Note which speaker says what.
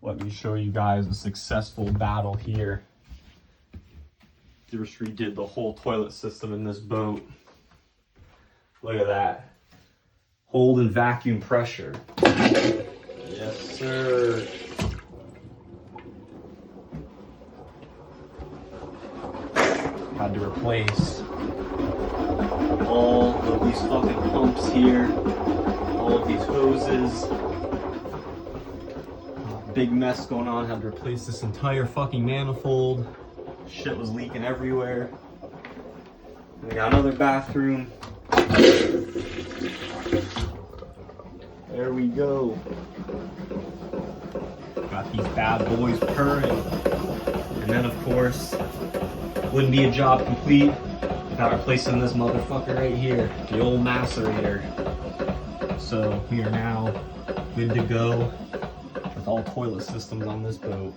Speaker 1: Let me show you guys a successful battle here. Just redid the whole toilet system in this boat. Look at that. Hold and vacuum pressure. Yes, sir. Had to replace all of these fucking pumps here, all of these hoses. Big mess going on. Had to replace this entire fucking manifold. Shit was leaking everywhere. And we got another bathroom. There we go. Got these bad boys purring. And then of course, wouldn't be a job complete without replacing this motherfucker right here, the old macerator. So we are now good to go with all toilet systems on this boat.